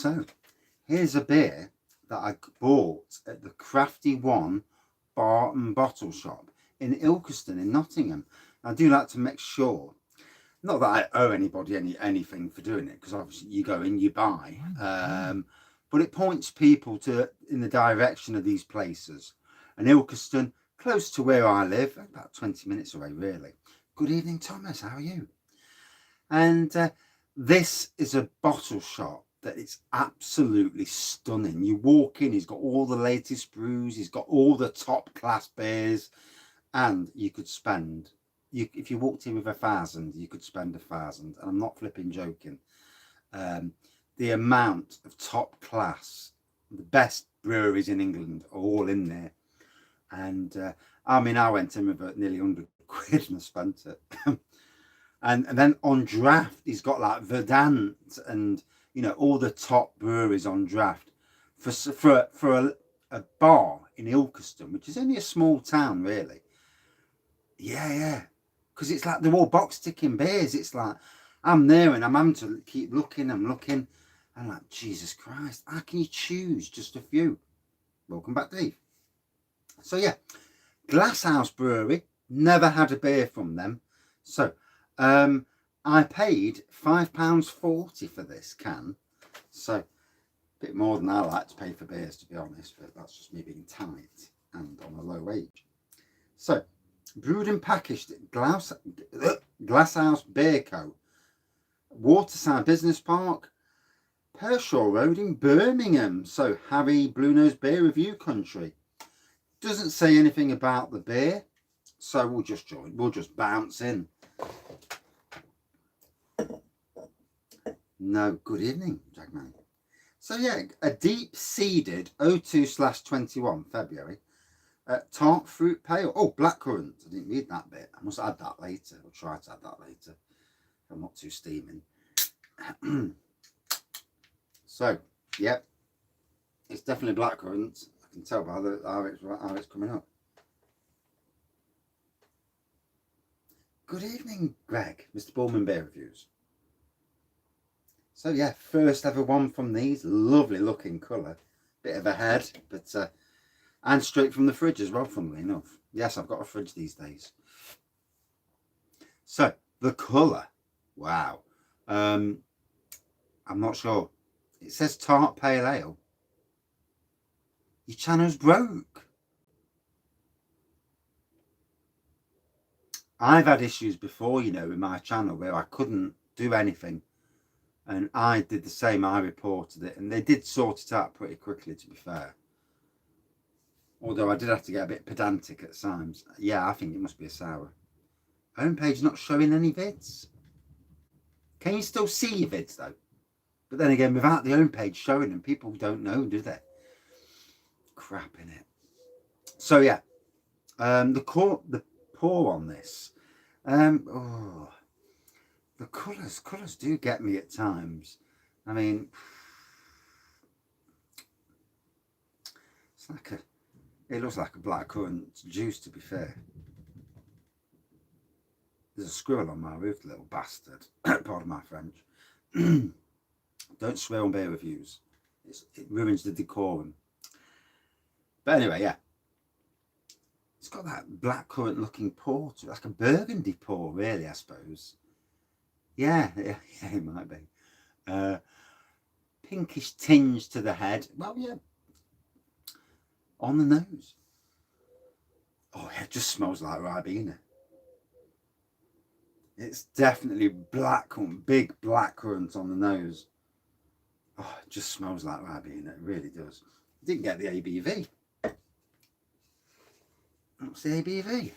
So, here's a beer that I bought at the Crafty One bar and bottle shop in Ilkeston in Nottingham. I do like to make sure, not that I owe anybody anything for doing it, because obviously you go in, you buy, but it points people in the direction of these places. And Ilkeston, close to where I live, about 20 minutes away, really. Good evening, Thomas. How are you? And this is a bottle shop that it's absolutely stunning. You walk in, he's got all the latest brews, he's got all the top class beers, and you could spend, if you walked in with 1,000, you could spend 1,000, and I'm not flipping joking. The amount of top class, the best breweries in England are all in there. And I mean, I went in with nearly 100 quid and I spent it. and then on draft, he's got like Verdant and, you know, all the top breweries on draft for a bar in Ilkeston, which is only a small town, really. Yeah. Because it's like they're all box ticking beers. It's like, I'm there and I'm having to keep looking. I'm like, Jesus Christ, how can you choose just a few? Welcome back, Dave. So yeah, Glasshouse Brewery, never had a beer from them. So I paid £5.40 for this can. So a bit more than I like to pay for beers, to be honest, but that's just me being tight and on a low wage. So, brewed and packaged at Glasshouse Beer Co. Waterside Business Park, Pershaw Road in Birmingham. So, Harry Bluenose Beer Review Country. Doesn't say anything about the beer, so we'll just bounce in. No, good evening, Jackman. So yeah, a deep-seeded 02/21 February Tart Fruit Pale. Oh, Blackcurrant. I didn't read that bit. I must add that later. I'll try to add that later. I'm not too steaming. So, yeah, it's definitely Blackcurrant. I can tell by how it's coming up. Good evening, Greg, Mr. Bullman Beer Reviews. So yeah, first ever one from these. Lovely looking colour. Bit of a head, but and straight from the fridge as well, funnily enough. Yes, I've got a fridge these days. So the colour, wow. I'm not sure. It says Tart Pale Ale. Your channel's broke. I've had issues before, you know, with my channel where I couldn't do anything. And I did the same. I reported it. And they did sort it out pretty quickly, to be fair. Although I did have to get a bit pedantic at times. Yeah, I think it must be a sour. Homepage not showing any vids. Can you still see your vids, though? But then again, without the homepage showing them, people don't know, do they? Crap in it. So, yeah. The pour on this. The colours do get me at times. I mean, it looks like a blackcurrant juice, to be fair. There's a squirrel on my roof, little bastard. Pardon my French. Don't swear on beer reviews. It ruins the decorum. But anyway, yeah. It's got that blackcurrant looking pour to it, like a burgundy pour, really, I suppose. Yeah, it might be. Pinkish tinge to the head. Well, yeah. On the nose. Oh, yeah, it just smells like Ribena. It's definitely blackcurrant, big blackcurrant on the nose. Oh, it just smells like Ribena. It really does. Didn't get the ABV. What's the ABV?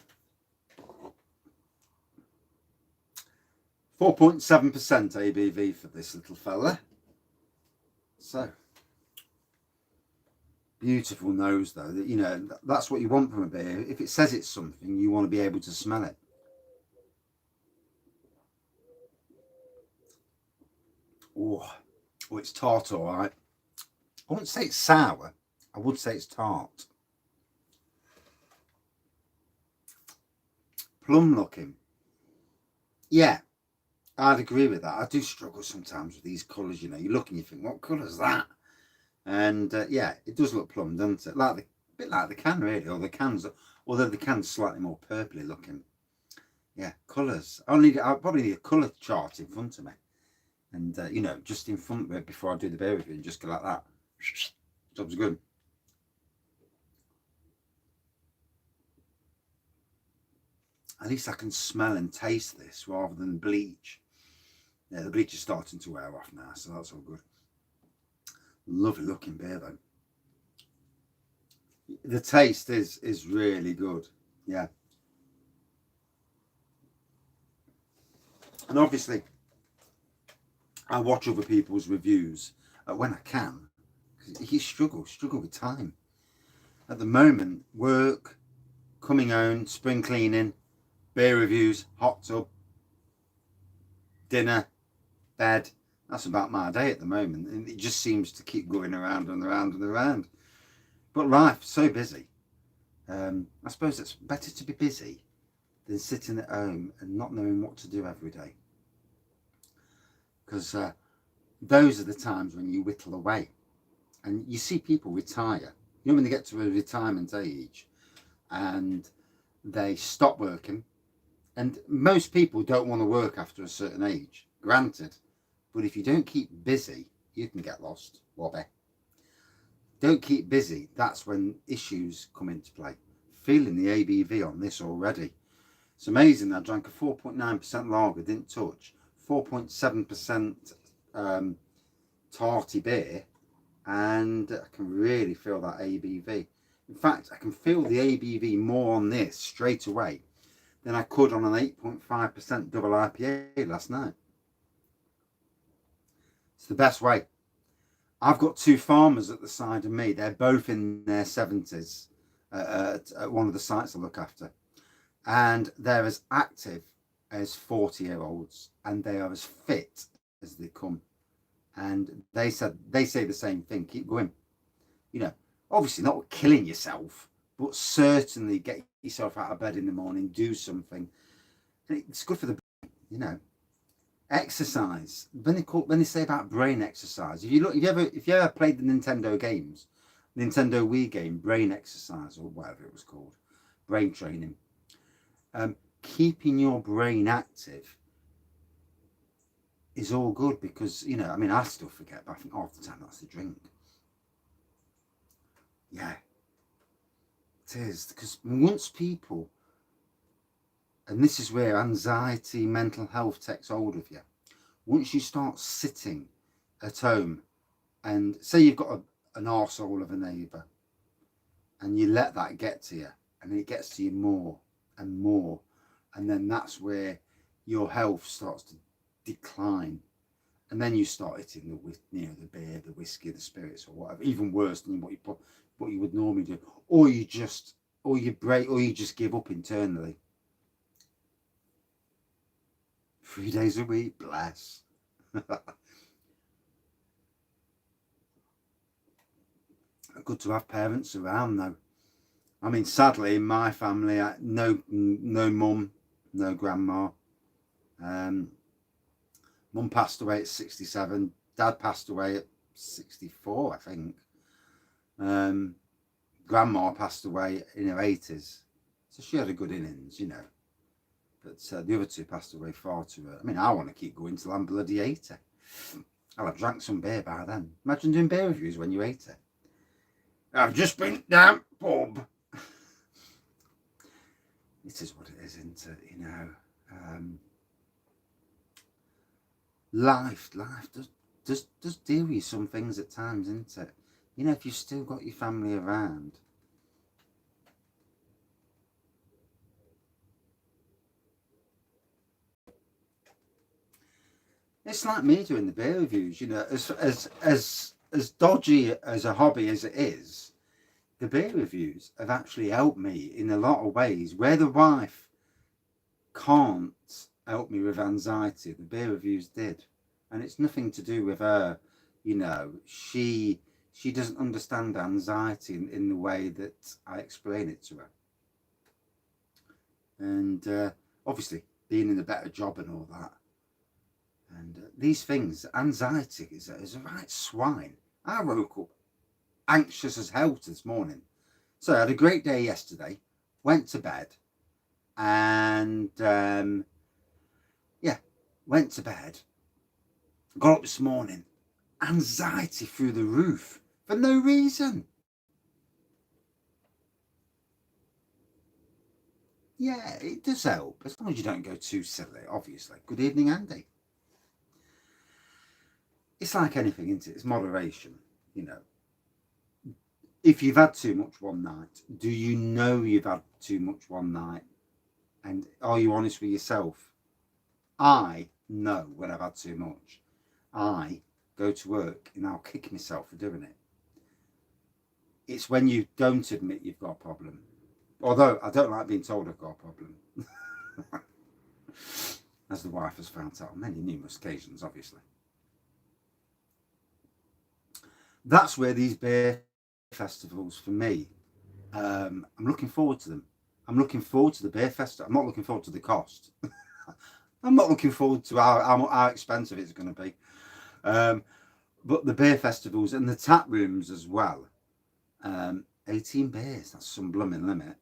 4.7% ABV for this little fella. So, beautiful nose though. You know, that's what you want from a beer. If it says it's something, you want to be able to smell it. Oh, it's tart, all right. I wouldn't say it's sour. I would say it's tart. Plum looking. Yeah. I'd agree with that. I do struggle sometimes with these colours, you know. You look and you think, what colour's that? And yeah, it does look plum, doesn't it? Like a bit like the can, really, or the cans, although the can's slightly more purpley looking. Yeah, colours. I probably need a colour chart in front of me. And, you know, just in front of it before I do the beer review, and just go like that. Job's good. At least I can smell and taste this rather than bleach. Yeah, the bleach is starting to wear off now, so that's all good. Lovely looking beer though. The taste is really good. Yeah. And obviously, I watch other people's reviews when I can. You struggle with time. At the moment, work, coming home, spring cleaning, beer reviews, hot tub, dinner, bed. That's about my day at the moment. And it just seems to keep going around and around and around. But life's so busy. I suppose it's better to be busy than sitting at home and not knowing what to do every day. Because those are the times when you whittle away. And you see people retire. You know, when they get to a retirement age and they stop working. And most people don't want to work after a certain age, granted. But if you don't keep busy, you can get lost. Wobby. Don't keep busy. That's when issues come into play. Feeling the ABV on this already. It's amazing. I drank a 4.9% lager, didn't touch. 4.7% tarty beer. And I can really feel that ABV. In fact, I can feel the ABV more on this straight away than I could on an 8.5% double IPA last night. It's the best way. I've got two farmers at the side of me. They're both in their 70s at one of the sites I look after. And they're as active as 40-year-olds. And they are as fit as they come. And they say the same thing. Keep going. You know, obviously not killing yourself, but certainly get yourself out of bed in the morning, do something. And it's good for the brain, you know. Exercise. When they say about brain exercise, if you ever played the Nintendo games, Nintendo Wii game, brain exercise or whatever it was called, brain training, keeping your brain active is all good because, you know, I mean, I still forget, but I think half the time that's the drink. Yeah, it is, because once people, and this is where anxiety, mental health takes hold of you. Once you start sitting at home and say you've got an arsehole of a neighbour and you let that get to you and it gets to you more and more, and then that's where your health starts to decline. And then you start eating the beer, the whiskey, the spirits, or whatever, even worse than what you would normally do, or you just give up internally. 3 days a week, bless. Good to have parents around though. I mean, sadly, in my family, no mum, no grandma. Mum passed away at 67. Dad passed away at 64, I think. Grandma passed away in her 80s. So she had a good innings, you know. But the other two passed away far too early. I mean, I want to keep going till I'm bloody 80. I'll have drank some beer by then. Imagine doing beer reviews when you're 80. I've just been down pub. It is what it is, isn't it? You know. Life does deal with some things at times, isn't it? You know, if you've still got your family around. It's like me doing the beer reviews, you know, as dodgy as a hobby as it is, the beer reviews have actually helped me in a lot of ways. Where the wife can't help me with anxiety, the beer reviews did. And it's nothing to do with her, you know, she doesn't understand anxiety in the way that I explain it to her. And obviously being in a better job and all that, And these things, anxiety is a right swine. I woke up anxious as hell this morning. So I had a great day yesterday, went to bed, and yeah, went to bed, got up this morning, anxiety through the roof for no reason. Yeah, it does help, as long as you don't go too silly, obviously. Good evening, Andy. It's like anything, isn't it? It's moderation, you know. If you've had too much one night, do you know you've had too much one night? And are you honest with yourself? I know when I've had too much. I go to work and I'll kick myself for doing it. It's when you don't admit you've got a problem. Although I don't like being told I've got a problem. As the wife has found out on many numerous occasions, obviously. That's where these beer festivals, for me, I'm looking forward to them. I'm looking forward to the beer festival. I'm not looking forward to the cost. I'm not looking forward to how expensive it's going to be. But the beer festivals and the tap rooms as well. 18 beers, that's some blooming limit.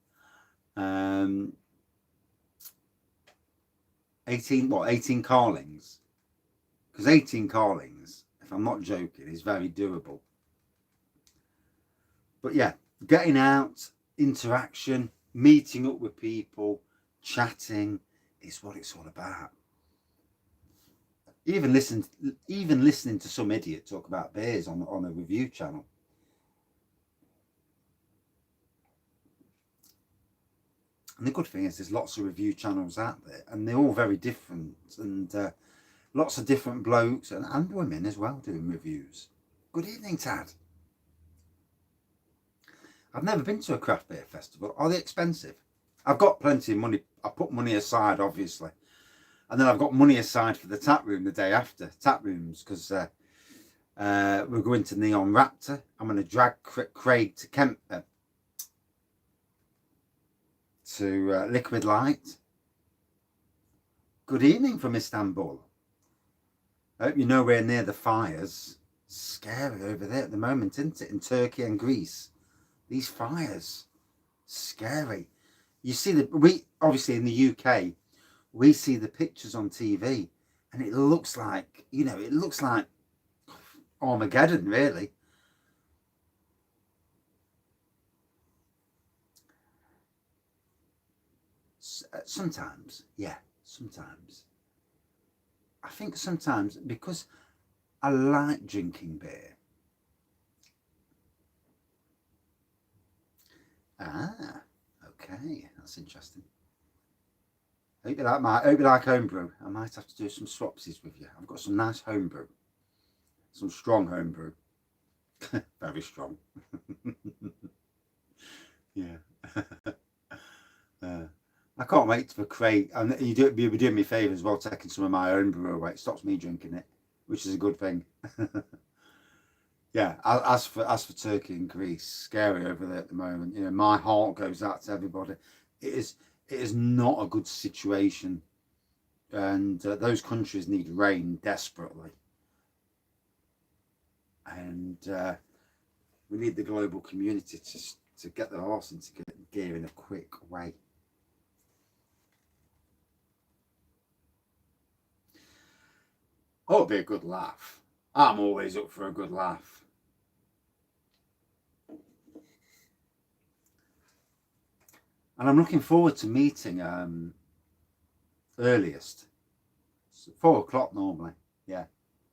18 Carlings? Because 18 Carlings, if I'm not joking, is very doable. But yeah, getting out, interaction, meeting up with people, chatting is what it's all about. Even listening to some idiot talk about beers on a review channel. And the good thing is there's lots of review channels out there, and they're all very different, and lots of different blokes and women as well doing reviews. Good evening, Tad. I've never been to a craft beer festival. Are they expensive? I've got plenty of money. I put money aside, obviously. And then I've got money aside for the tap room the day after. Tap rooms, because we're going to Neon Raptor. I'm going to drag Craig to Kent, to Liquid Light. Good evening from Istanbul. I hope you're nowhere near the fires. Scary over there at the moment, isn't it? In Turkey and Greece. These fires. Scary. You see, we obviously in the UK, we see the pictures on TV, and it looks like, it looks like Armageddon, really. Sometimes, yeah, sometimes. I think sometimes because I like drinking beer. Ah, okay, that's interesting. I hope you like homebrew. I might have to do some swapsies with you. I've got some nice homebrew, some strong homebrew, very strong. Yeah. I can't wait for Craig, and you'll be doing me a favour as well, taking some of my own brew away. It stops me drinking it, which is a good thing. Yeah, as for Turkey and Greece, scary over there at the moment. My heart goes out to everybody. It is not a good situation, and those countries need rain desperately, and we need the global community to get their arse into gear in a quick way. Oh, it'll be a good laugh. I'm always up for a good laugh. And I'm looking forward to meeting earliest. It's 4 o'clock normally, yeah.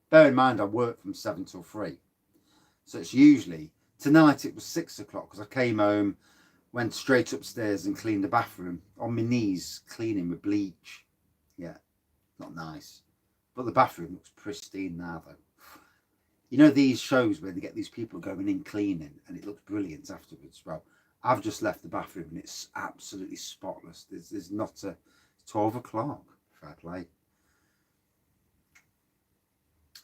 Bear in mind I work from 7 till 3. So it's usually, tonight it was 6 o'clock because I came home, went straight upstairs and cleaned the bathroom on my knees, cleaning with bleach. Yeah, not nice. But the bathroom looks pristine now, though. These shows where they get these people going in cleaning and it looks brilliant afterwards. Well, I've just left the bathroom and it's absolutely spotless. There's not a 12 o'clock. Fair play.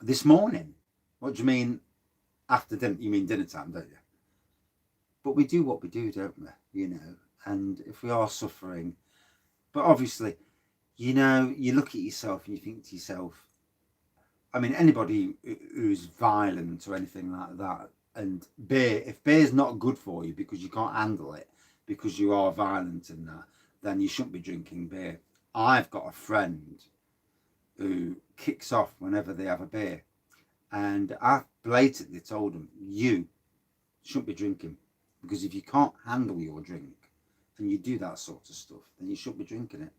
This morning? What do you mean after dinner? You mean dinner time, don't you? But we do what we do, don't we? And if we are suffering, but obviously, you look at yourself and you think to yourself, I mean, anybody who's violent or anything like that, and beer, if beer's not good for you because you can't handle it, because you are violent and that, then you shouldn't be drinking beer. I've got a friend who kicks off whenever they have a beer, and I've blatantly told him, you shouldn't be drinking, because if you can't handle your drink and you do that sort of stuff, then you shouldn't be drinking it.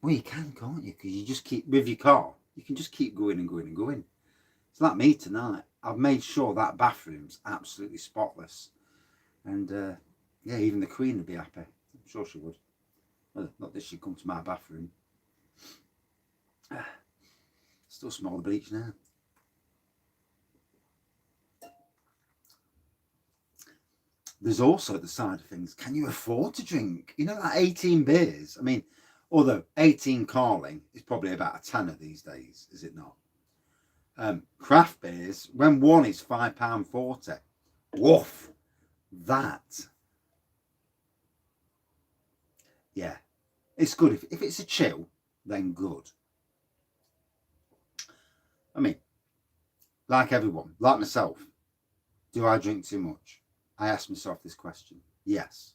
Well, you can, can't you? Because you just keep, with your car, you can just keep going and going and going. It's like me tonight. I've made sure that bathroom's absolutely spotless. And yeah, even the Queen would be happy. I'm sure she would. Well, not that she'd come to my bathroom. Still smell the bleach now. There's also the side of things. Can you afford to drink? You know, that 18 beers. I mean, although 18 Carling is probably about a tenner these days, is it not? Craft beers, when one is £5.40. Woof. That. Yeah. It's good. If it's a chill, then good. I mean, like everyone, like myself, do I drink too much? I ask myself this question. Yes.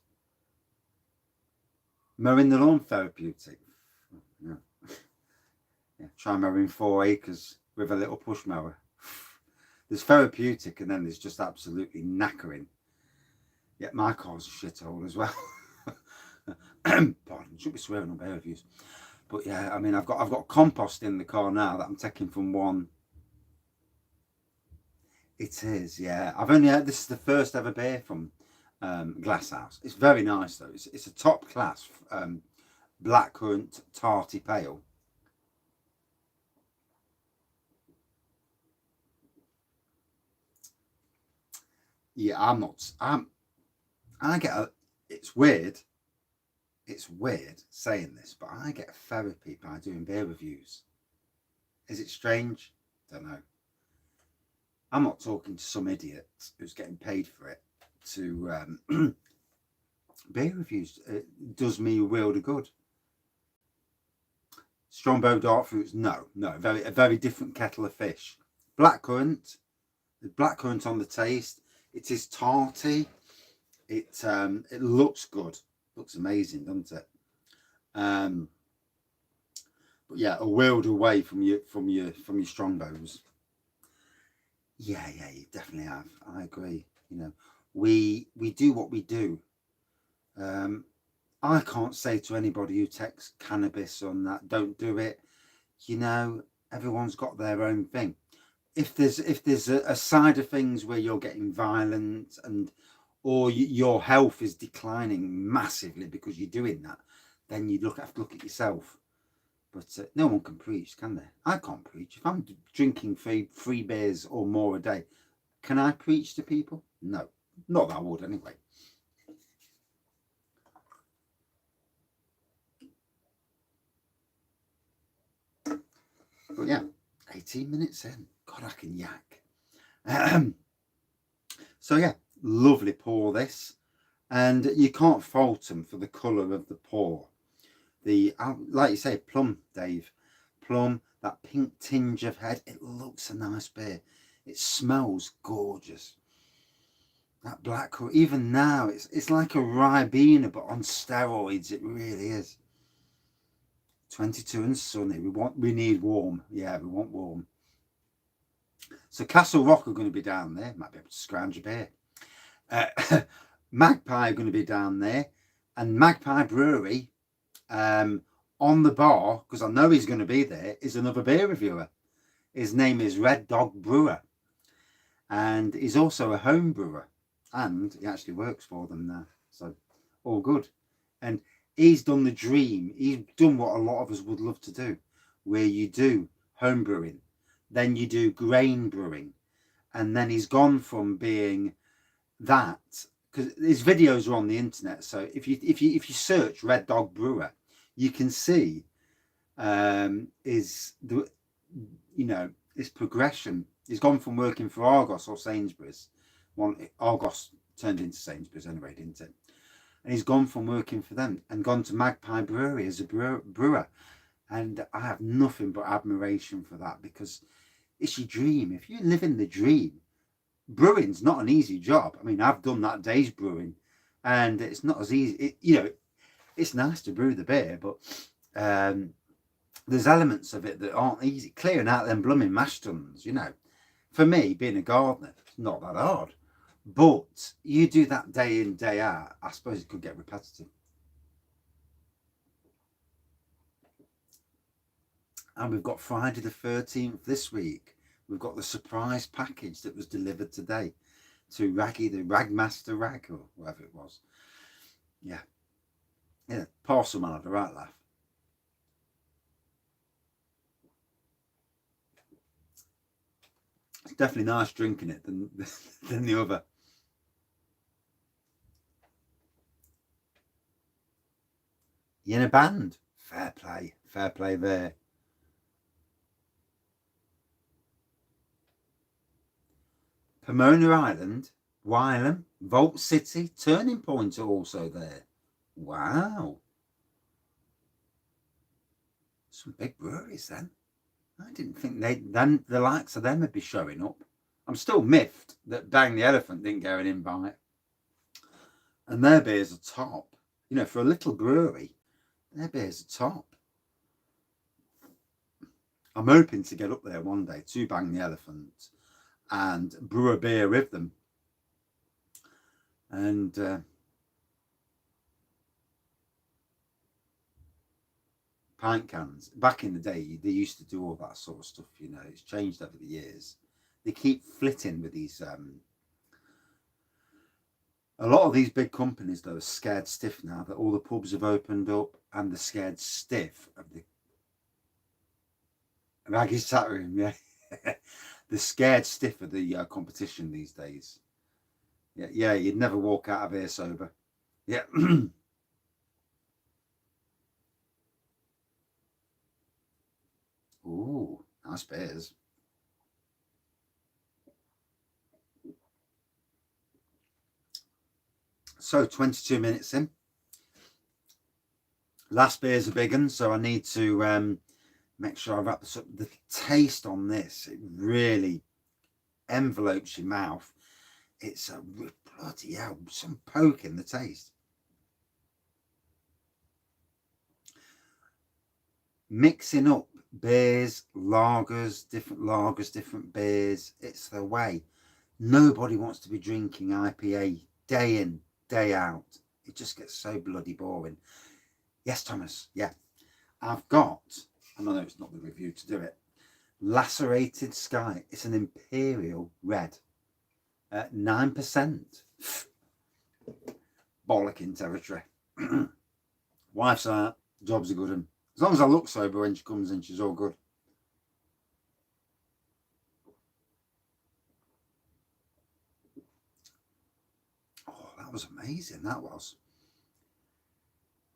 Mowing the lawn therapeutic. Yeah. Yeah. Try mowing 4 acres with a little push mower. There's therapeutic, and then there's just absolutely knackering. Yet my car's a shithole as well. Pardon, shouldn't be swearing on bear reviews. But yeah, I mean, I've got compost in the car now that I'm taking from one. It is, yeah. I've only had, this is the first ever beer from Glasshouse. It's very nice though. It's a top class blackcurrant tarty pale. Yeah, I get a, it's weird saying this, but I get therapy by doing beer reviews. Is it strange? Don't know. I'm not talking to some idiot who's getting paid for it to beer reviews. It does me a world of good. Strongbow dark fruits, no, a very different kettle of fish. Blackcurrant, the blackcurrant on the taste. It is tarty. It looks good. Looks amazing, doesn't it? But yeah, a world away from your strongbows. Yeah, you definitely have. I agree. You know, we do what we do. I can't say to anybody who takes cannabis on that, don't do it. You know, everyone's got their own thing. If there's a side of things where you're getting violent and or your health is declining massively because you're doing that, then you have to look at yourself. But no one can preach, can they? I can't preach. If I'm drinking three beers or more a day, can I preach to people? No, not that I would anyway. But yeah, 18 minutes in. God, I can yak. So yeah, lovely pour this. And you can't fault them for the colour of the pour. Like you say, plum, Dave. Plum, that pink tinge of head. It looks a nice beer. It smells gorgeous. That blackcurrant, even now, it's like a Ribena, but on steroids. It really is. 22 and sunny. We need warm. Yeah, we want warm. So Castle Rock are going to be down there. Might be able to scrounge a beer. Magpie are going to be down there, and Magpie Brewery, on the bar, because I know he's going to be there, is another beer reviewer. His name is Red Dog Brewer, and he's also a home brewer, and he actually works for them now. So all good. And he's done the dream. He's done what a lot of us would love to do, where you do home brewing, then you do grain brewing, and then he's gone from being that, because his videos are on the internet. So if you search Red Dog Brewer, you can see his progression. He's gone from working for Argos or Sainsbury's. Argos turned into Sainsbury's anyway, didn't it? And he's gone from working for them and gone to Magpie Brewery as a brewer. And I have nothing but admiration for that, because it's your dream. If you live in the dream, brewing's not an easy job. I mean, I've done that day's brewing, and it's not as easy. It's nice to brew the beer, but there's elements of it that aren't easy. Clearing out them blooming mash tuns, For me, being a gardener, it's not that hard. But you do that day in, day out, I suppose it could get repetitive. And we've got Friday the 13th this week. We've got the surprise package that was delivered today to Raggy, the Ragmaster Rag, or whatever it was. Yeah. Yeah, parcel man had a right laugh. It's definitely nice drinking it than the other. You in a band? Fair play there. Pomona Island, Wylam, Vault City, Turning Point are also there. Wow. Some big breweries then. I didn't think the likes of them would be showing up. I'm still miffed that Bang the Elephant didn't get an invite. And their beers are top. For a little brewery, their beers are top. I'm hoping to get up there one day to Bang the Elephant and brew a beer with them. And pint cans. Back in the day, they used to do all that sort of stuff. It's changed over the years. They keep flitting with these. A lot of these big companies, though, are scared stiff now that all the pubs have opened up, and they're scared stiff of the Wraggys chat room. Yeah, they're scared stiff of the competition these days. Yeah, you'd never walk out of here sober. Yeah. Ooh, nice beers. So 22 minutes in. Last beer's a big one, so I need to make sure I wrap this up. The taste on this, it really envelopes your mouth. It's a bloody hell, some poke in the taste. Mixing up beers, lagers, different beers. It's the way. Nobody wants to be drinking IPA day in, day out. It just gets so bloody boring. Yes, Thomas. Yeah. I've got, and I know it's not the review to do it, Lacerated Sky. It's an Imperial Red. 9%. Bollocking territory. Wife's out. Job's a good one. As long as I look sober when she comes in, she's all good. Oh, that was amazing. That was.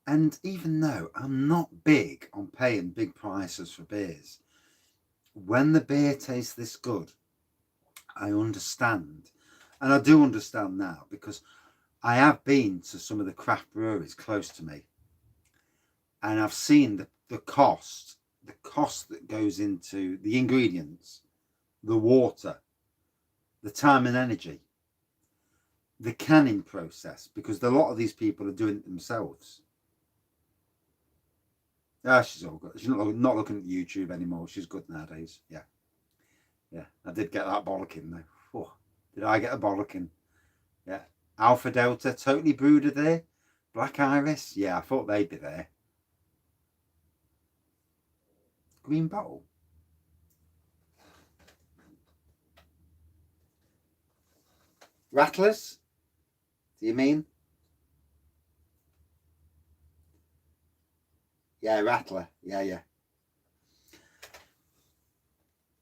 And even though I'm not big on paying big prices for beers, when the beer tastes this good, I understand. And I do understand now, because I have been to some of the craft breweries close to me, and I've seen the cost that goes into the ingredients, the water, the time and energy, the canning process, because a lot of these people are doing it themselves. She's all good. She's not looking at YouTube anymore. She's good nowadays. Yeah. I did get that bollocking though. Oh, did I get a bollocking? Yeah. Alpha Delta, totally brewed are there. Black Iris. Yeah, I thought they'd be there. Green bottle. Rattlers? Do you mean? Yeah, Rattler. Yeah.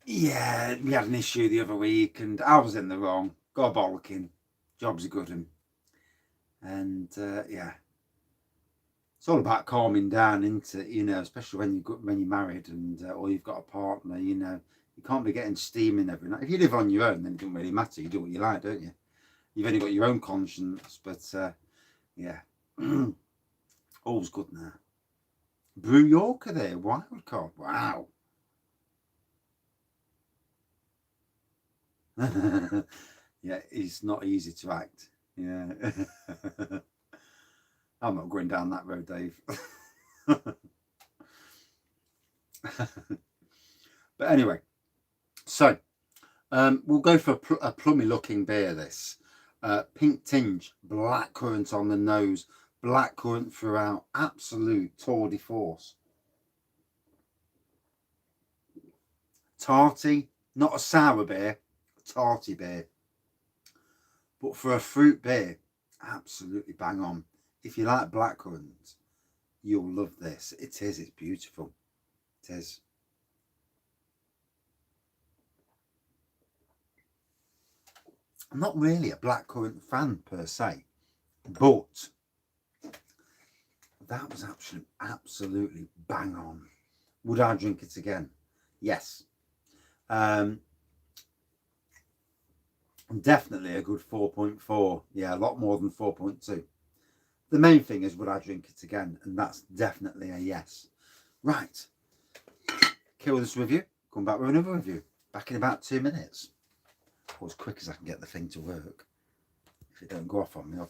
Yeah, we had an issue the other week, and I was in the wrong. Got a bollocking. Job's a good one. And yeah, it's all about calming down, isn't it? Especially when you're married and or you've got a partner. You can't be getting steaming every night. If you live on your own, then it doesn't really matter. You do what you like, don't you? You've only got your own conscience. But yeah, all's good now. Brew Yorker there, wild card. Wow. Yeah, it's not easy to act. Yeah. I'm not going down that road, Dave. But anyway, so we'll go for a plummy looking beer. This pink tinge, blackcurrant on the nose, blackcurrant throughout, absolute tour de force. Tarty, not a sour beer, a tarty beer. But for a fruit beer, absolutely bang on. If you like blackcurrant, you'll love this. It is, it's beautiful. It is. I'm not really a blackcurrant fan per se, but that was absolutely bang on. Would I drink it again? Yes. Definitely a good 4.4. Yeah, a lot more than 4.2. The main thing is, would I drink it again? And that's definitely a yes. Right. Kill this review. Come back with another review. Back in about 2 minutes. Or as quick as I can get the thing to work. If it don't go off on me, obviously.